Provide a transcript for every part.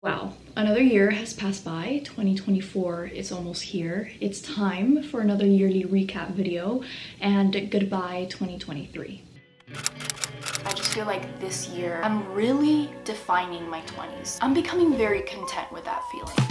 Wow, another year has passed by. 2024 is almost here. It's time for another yearly recap video, and goodbye 2023. I just feel like this year I'm really defining my 20s. I'm becoming very content with that feeling.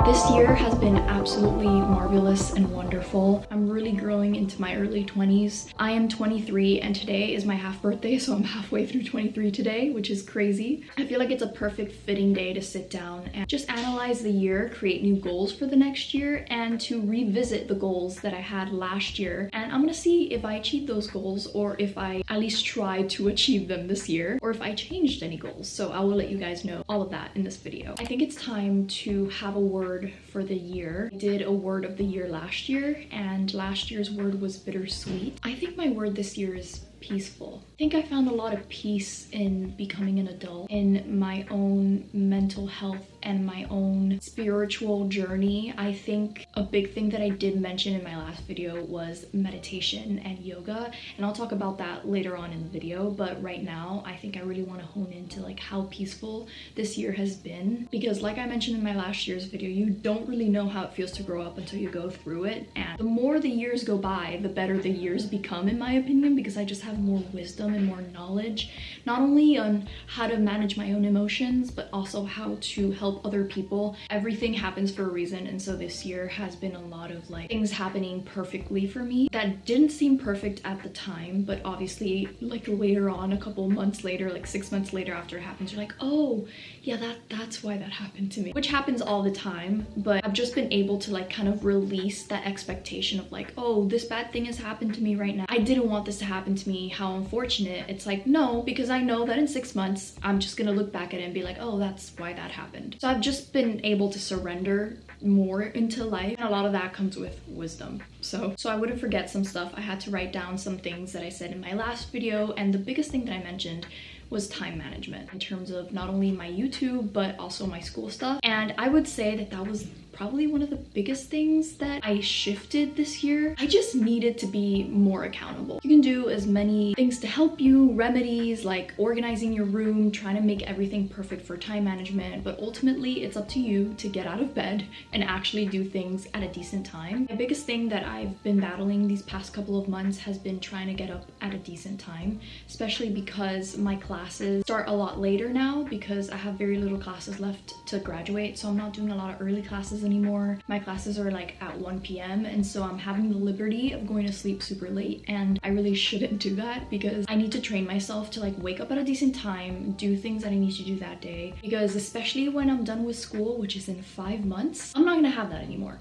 This year has been absolutely marvelous and wonderful. I'm really growing into my early 20s. I am 23 and today is my half birthday, so I'm halfway through 23 today, which is crazy. I feel like it's a perfect fitting day to sit down and just analyze the year, create new goals for the next year, and to revisit the goals that I had last year. And I'm gonna see if I achieved those goals or if I at least tried to achieve them this year, or if I changed any goals. So I will let you guys know all of that in this video. I think it's time to have a word for the year. I did a word of the year last year, and last year's word was bittersweet. I think my word this year is peaceful. I think I found a lot of peace in becoming an adult, in my own mental health and my own spiritual journey. I think a big thing that I did mention in my last video was meditation and yoga, and I'll talk about that later on in the video, but right now I think I really want to hone into like how peaceful this year has been, because like I mentioned in my last year's video, you don't really know how it feels to grow up until you go through it, and the more the years go by, the better the years become, in my opinion, because I just have more wisdom and more knowledge, not only on how to manage my own emotions, but also how to help other people. Everything happens for a reason, and so this year has been a lot of like things happening perfectly for me that didn't seem perfect at the time, but obviously like later on, a couple months later, like 6 months later after it happens, you're like, oh yeah, that's why that happened to me, which happens all the time. But I've just been able to like kind of release that expectation of like, oh, this bad thing has happened to me right now, I didn't want this to happen to me, how unfortunate. It's like, no, because I know that in 6 months I'm just gonna look back at it and be like, oh, that's why that happened. So I've just been able to surrender more into life, and a lot of that comes with wisdom. So I wouldn't forget some stuff. I had to write down some things that I said in my last video, and the biggest thing that I mentioned was time management in terms of not only my YouTube, but also my school stuff. And I would say that that was probably one of the biggest things that I shifted this year. I just needed to be more accountable. You can do as many things to help you, remedies like organizing your room, trying to make everything perfect for time management, but ultimately it's up to you to get out of bed and actually do things at a decent time. The biggest thing that I've been battling these past couple of months has been trying to get up at a decent time, especially because my classes start a lot later now because I have very little classes left to graduate, so I'm not doing a lot of early classes anymore. My classes are like at 1 p.m. and so I'm having the liberty of going to sleep super late, and I really shouldn't do that because I need to train myself to like wake up at a decent time, do things that I need to do that day, because especially when I'm done with school, which is in 5 months, I'm not gonna have that anymore.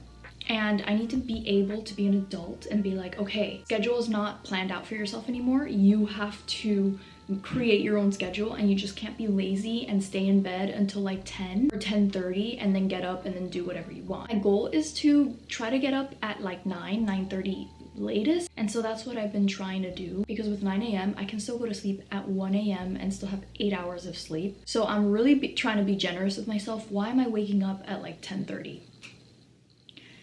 And I need to be able to be an adult and be like, okay, schedule is not planned out for yourself anymore. You have to create your own schedule, and you just can't be lazy and stay in bed until like 10 or 10:30 and then get up and then do whatever you want. My goal is to try to get up at like 9:30 latest, and so that's what I've been trying to do, because with 9 a.m. I can still go to sleep at 1 a.m. and still have 8 hours of sleep. So I'm really trying to be generous with myself. Why am I waking up at like 10:30?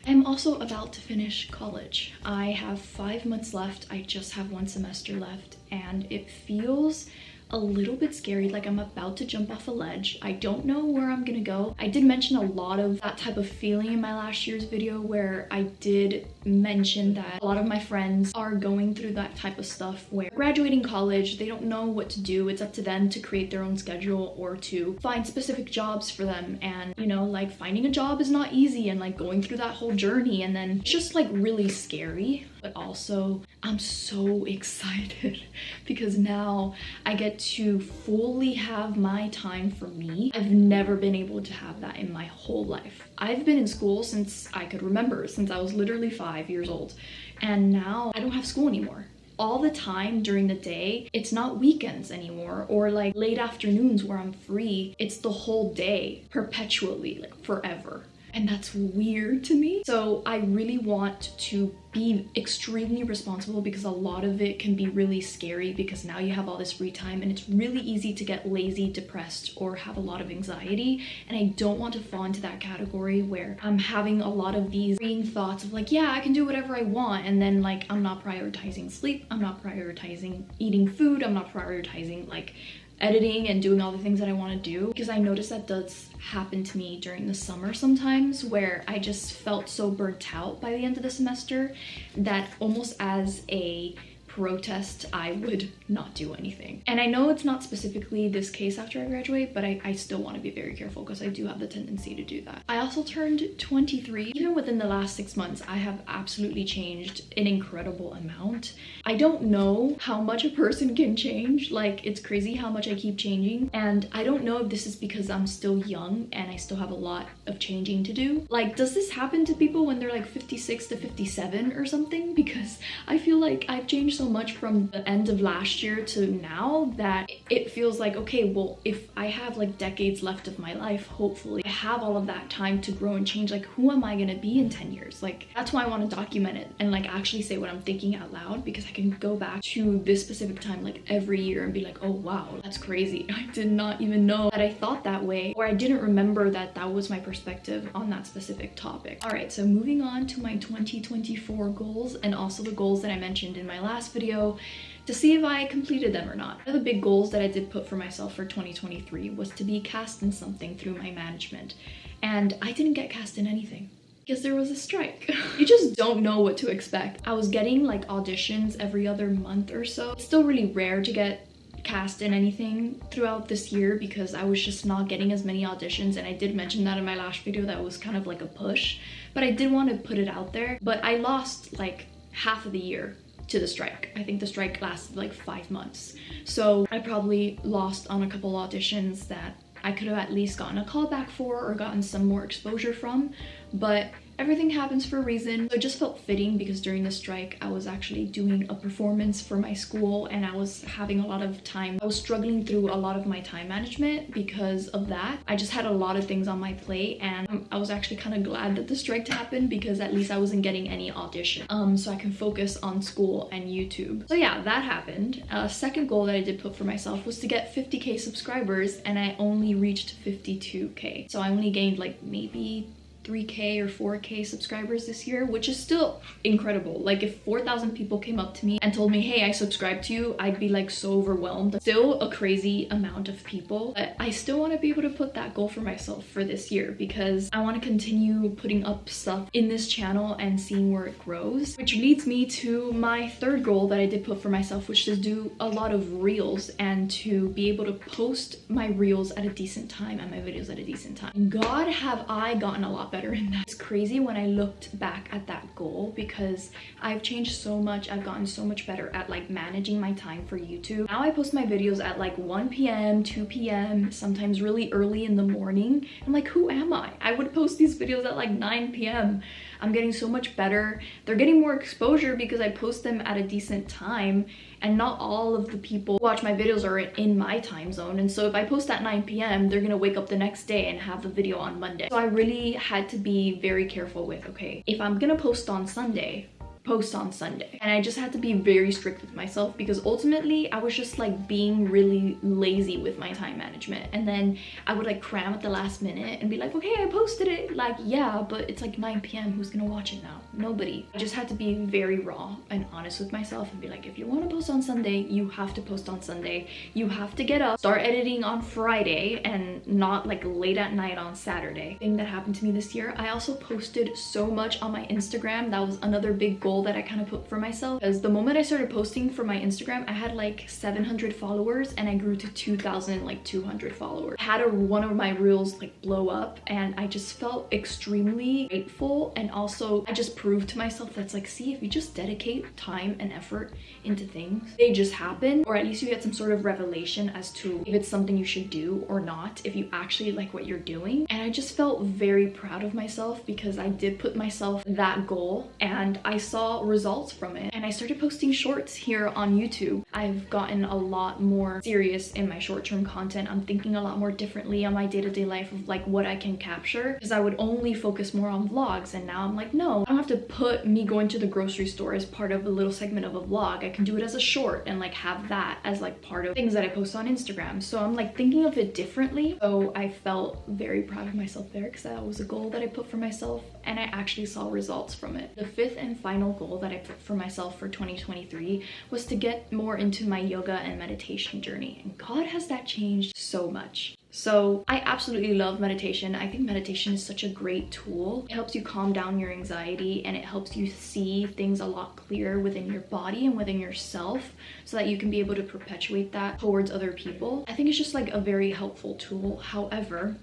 I'm also about to finish college. I have 5 months left. I just have 1 semester left, and it feels a little bit scary, like I'm about to jump off a ledge. I don't know where I'm gonna go. I did mention a lot of that type of feeling in my last year's video, where I did mention that a lot of my friends are going through that type of stuff where graduating college, they don't know what to do. It's up to them to create their own schedule or to find specific jobs for them. And you know, like finding a job is not easy, and like going through that whole journey, and then it's just like really scary. But also I'm so excited because now I get to fully have my time for me. I've never been able to have that in my whole life. I've been in school since I could remember, since I was literally 5 years old, and now I don't have school anymore. All the time during the day, it's not weekends anymore or like late afternoons where I'm free. It's the whole day, perpetually, like forever. And that's weird to me. So I really want to be extremely responsible, because a lot of it can be really scary because now you have all this free time, and it's really easy to get lazy, depressed, or have a lot of anxiety. And I don't want to fall into that category where I'm having a lot of these freeing thoughts of like, yeah, I can do whatever I want, and then like I'm not prioritizing sleep, I'm not prioritizing eating food, I'm not prioritizing like editing and doing all the things that I want to do. Because I noticed that does happen to me during the summer sometimes, where I just felt so burnt out by the end of the semester that almost as a protest, I would not do anything. And I know it's not specifically this case after I graduate, but I still want to be very careful because I do have the tendency to do that. I also turned 23. Even within the last 6 months, I have absolutely changed an incredible amount. I don't know how much a person can change. Like, it's crazy how much I keep changing. And I don't know if this is because I'm still young and I still have a lot of changing to do. Like, does this happen to people when they're like 56 to 57 or something? Because I feel like I've changed so much from the end of last year to now that it feels like, okay, well, if I have like decades left of my life, hopefully I have all of that time to grow and change. Like, who am I gonna be in 10 years? Like, that's why I want to document it and like actually say what I'm thinking out loud, because I can go back to this specific time like every year and be like, oh wow, that's crazy. I did not even know that I thought that way, or I didn't remember that that was my perspective on that specific topic. All right, so moving on to my 2024 goals, and also the goals that I mentioned in my last video, to see if I completed them or not. One of the big goals that I did put for myself for 2023 was to be cast in something through my management, and I didn't get cast in anything because there was a strike. You just don't know what to expect. I was getting like auditions every other month or so. It's still really rare to get cast in anything throughout this year because I was just not getting as many auditions, and I did mention that in my last video that was kind of like a push, but I did want to put it out there. But I lost like half of the year to the strike. I think the strike lasted like 5 months. So I probably lost on a couple auditions that I could have at least gotten a call back for or gotten some more exposure from. But everything happens for a reason. So it just felt fitting because during the strike, I was actually doing a performance for my school and I was having a lot of time. I was struggling through a lot of my time management because of that. I just had a lot of things on my plate, and I was actually kind of glad that the strike happened because at least I wasn't getting any audition. So I can focus on school and YouTube. So yeah, that happened. A second goal that I did put for myself was to get 50k subscribers, and I only reached 52k. So I only gained like maybe 3k or 4k subscribers this year, which is still incredible. Like if 4,000 people came up to me and told me, hey, I subscribe to you, I'd be like so overwhelmed. Still a crazy amount of people, but I still want to be able to put that goal for myself for this year because I want to continue putting up stuff in this channel and seeing where it grows, which leads me to my third goal that I did put for myself, which is to do a lot of reels and to be able to post my reels at a decent time and my videos at a decent time. God, have I gotten a lot better in that. It's crazy when I looked back at that goal because I've changed so much. I've gotten so much better at like managing my time for YouTube. Now I post my videos at like 1 p.m, 2 p.m, sometimes really early in the morning. I'm like, who am I? I would post these videos at like 9 p.m. I'm getting so much better. They're getting more exposure because I post them at a decent time, and not all of the people who watch my videos are in my time zone. And so if I post at 9 p.m, they're gonna wake up the next day and have the video on Monday. So I really had to be very careful with, okay, if I'm gonna post on Sunday, post on Sunday. And I just had to be very strict with myself because ultimately I was just like being really lazy with my time management. And then I would like cram at the last minute and be like, okay, I posted it. Like, yeah, but it's like 9 p.m. Who's gonna watch it now? Nobody. I just had to be very raw and honest with myself and be like, if you want to post on Sunday, you have to post on Sunday. You have to get up, start editing on Friday and not like late at night on Saturday. Thing that happened to me this year, I also posted so much on my Instagram. That was another big goal that I kind of put for myself, because the moment I started posting for my Instagram, I had like 700 followers and I grew to 2,200 followers. I had one of my reels like blow up and I just felt extremely grateful, and also I just proved to myself that's like, see, if you just dedicate time and effort into things, they just happen, or at least you get some sort of revelation as to if it's something you should do or not, if you actually like what you're doing. And I just felt very proud of myself because I did put myself that goal and I saw results from it. And I started posting shorts here on YouTube. I've gotten a lot more serious in my short-term content. I'm thinking a lot more differently on my day-to-day life of like what I can capture, because I would only focus more on vlogs, and now I'm like, no, I don't have to put me going to the grocery store as part of a little segment of a vlog. I can do it as a short and like have that as like part of things that I post on Instagram. So I'm like thinking of it differently. So I felt very proud of myself there because that was a goal that I put for myself and I actually saw results from it. The fifth and final goal that I put for myself for 2023 was to get more into my yoga and meditation journey, and God, has that changed so much. So I absolutely love meditation. I think meditation is such a great tool. It helps you calm down your anxiety and it helps you see things a lot clearer within your body and within yourself so that you can be able to perpetuate that towards other people. I think it's just like a very helpful tool. However,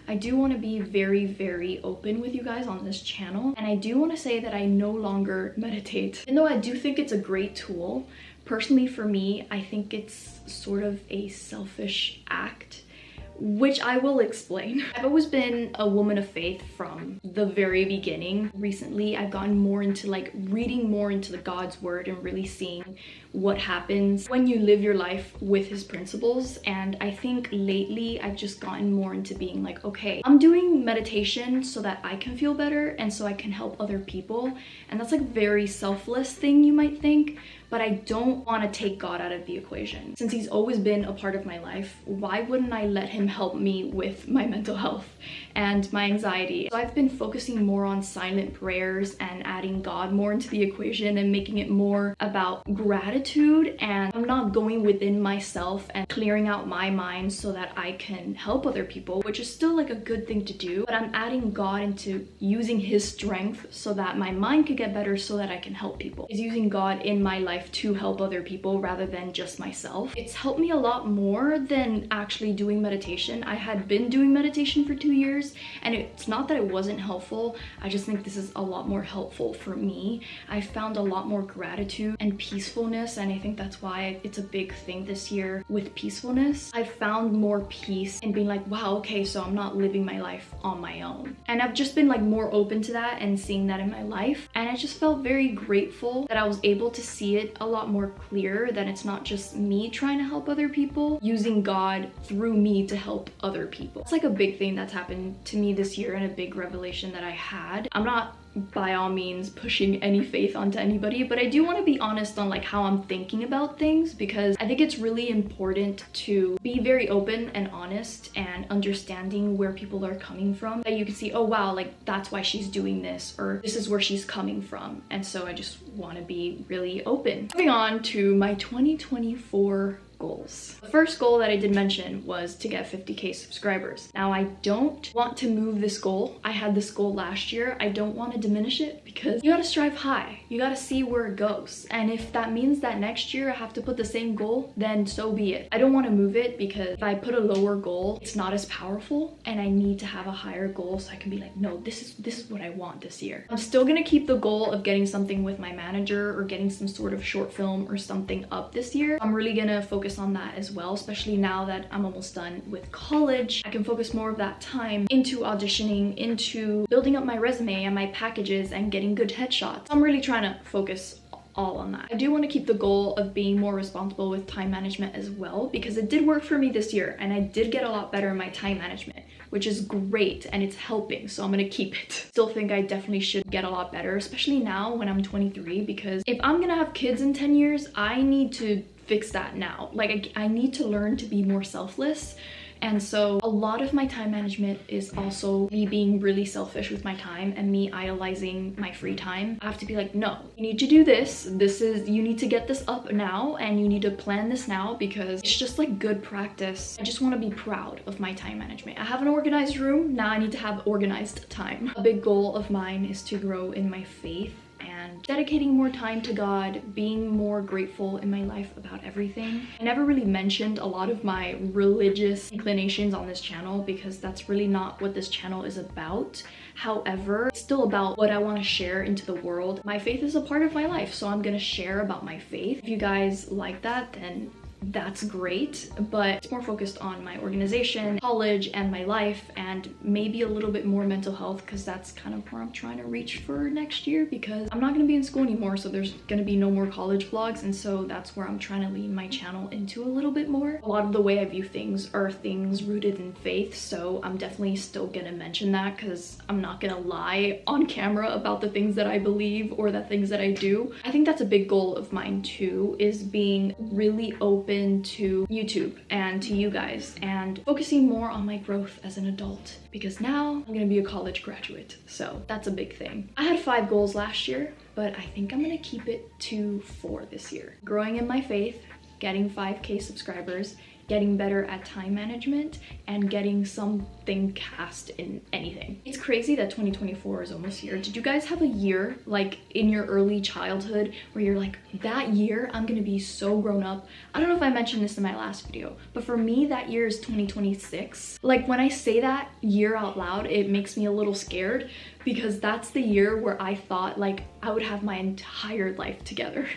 I do want to be very, very open with you guys on this channel, and I do want to say that I no longer meditate. Even though I do think it's a great tool, personally for me, I think it's sort of a selfish act, which I will explain. I've always been a woman of faith from the very beginning. Recently, I've gotten more into like reading more into the God's word and really seeing what happens when you live your life with his principles. And I think lately I've just gotten more into being like, okay, I'm doing meditation so that I can feel better and so I can help other people. And that's like a very selfless thing, you might think, but I don't want to take God out of the equation. Since he's always been a part of my life, why wouldn't I let him help me with my mental health and my anxiety? So I've been focusing more on silent prayers and adding God more into the equation and making it more about gratitude, and I'm not going within myself and clearing out my mind so that I can help other people, which is still like a good thing to do, but I'm adding God into using his strength so that my mind could get better so that I can help people. Is using God in my life life to help other people rather than just myself. It's helped me a lot more than actually doing meditation. I had been doing meditation for 2 years, and it's not that it wasn't helpful. I just think this is a lot more helpful for me. I found a lot more gratitude and peacefulness, and I think that's why it's a big thing this year with peacefulness. I've found more peace in being like, wow, okay, so I'm not living my life on my own. And I've just been like more open to that and seeing that in my life. And I just felt very grateful that I was able to see it a lot more clear, that it's not just me trying to help other people, using God through me to help other people. It's like a big thing that's happened to me this year and a big revelation that I had. I'm not by all means pushing any faith onto anybody, but I do want to be honest on like how I'm thinking about things, because I think it's really important to be very open and honest and understanding where people are coming from, that you can see, oh wow, like that's why she's doing this, or this is where she's coming from. And so I just want to be really open. Moving on to my 2024 goals. The first goal that I did mention was to get 50k subscribers. Now I don't want to move this goal. I had this goal last year. I don't want to diminish it, because you gotta strive high. You gotta see where it goes. And if that means that next year I have to put the same goal, then so be it. I don't want to move it, because if I put a lower goal, it's not as powerful, and I need to have a higher goal so I can be like, no, this is what I want this year. I'm still gonna keep the goal of getting something with my manager or getting some sort of short film or something up this year. I'm really gonna focus on that as well, especially now that I'm almost done with college. I can focus more of that time into auditioning, into building up my resume and my packages and getting good headshots. I'm really trying to focus all on that. I do want to keep the goal of being more responsible with time management as well, because it did work for me this year and I did get a lot better in my time management, which is great and it's helping, so I'm gonna keep it. Still think I definitely should get a lot better, especially now when I'm 23, because if I'm gonna have kids in 10 years, I need to fix that now. Like I need to learn to be more selfless. And so a lot of my time management is also me being really selfish with my time and me idolizing my free time. I have to be like, no, you need to do this. You need to get this up now, and you need to plan this now, because it's just like good practice. I just want to be proud of my time management. I have an organized room. Now I need to have organized time. A big goal of mine is to grow in my faith and dedicating more time to God, being more grateful in my life about everything. I never really mentioned a lot of my religious inclinations on this channel, because that's really not what this channel is about. However, it's still about what I want to share into the world. My faith is a part of my life, so I'm gonna share about my faith. If you guys like that, then that's great, but it's more focused on my organization, college, and my life, and maybe a little bit more mental health, because that's kind of where I'm trying to reach for next year, because I'm not going to be in school anymore, so there's going to be no more college vlogs, and so that's where I'm trying to lean my channel into a little bit more. A lot of the way I view things are things rooted in faith, so I'm definitely still going to mention that, because I'm not going to lie on camera about the things that I believe or the things that I do. I think that's a big goal of mine too, is being really open to YouTube and to you guys, and focusing more on my growth as an adult, because now I'm gonna be a college graduate, so that's a big thing. I had 5 goals last year, but I think I'm gonna keep it to 4 this year. Growing in my faith, getting 5k subscribers, getting better at time management, and getting something cast in anything. It's crazy that 2024 is almost here. Did you guys have a year like in your early childhood where you're like, that year I'm gonna be so grown up? I don't know if I mentioned this in my last video, but for me that year is 2026. Like when I say that year out loud, it makes me a little scared, because that's the year where I thought like I would have my entire life together.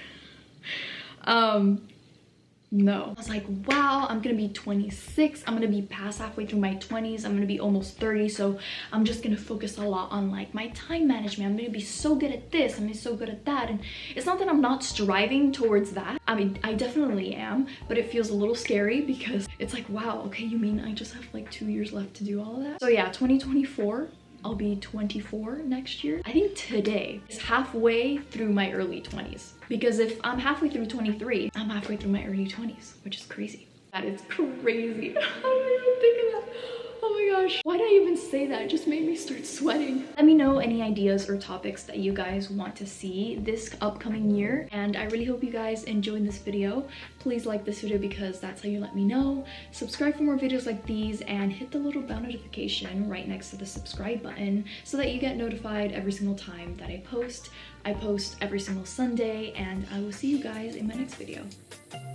No. I was like, wow, I'm gonna be 26. I'm gonna be past halfway through my 20s. I'm gonna be almost 30. So I'm just gonna focus a lot on like my time management. I'm gonna be so good at this. I'm gonna be so good at that. And it's not that I'm not striving towards that. I mean, I definitely am, but it feels a little scary, because it's like, wow, okay, you mean I just have like 2 years left to do all of that? So yeah, 2024. I'll be 24 next year. I think today is halfway through my early 20s, because if I'm halfway through 23, I'm halfway through my early 20s, which is crazy. That is crazy. I didn't even think of that. Oh my my gosh, why did I even say that? It just made me start sweating. Let me know any ideas or topics that you guys want to see this upcoming year, and I really hope you guys enjoyed this video. Please like this video because that's how you let me know. Subscribe for more videos like these and hit the little bell notification right next to the subscribe button so that you get notified every single time that I post. I post every single Sunday, and I will see you guys in my next video.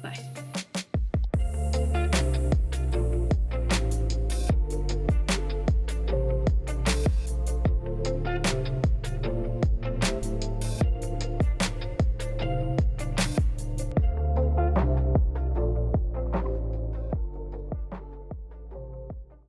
Bye.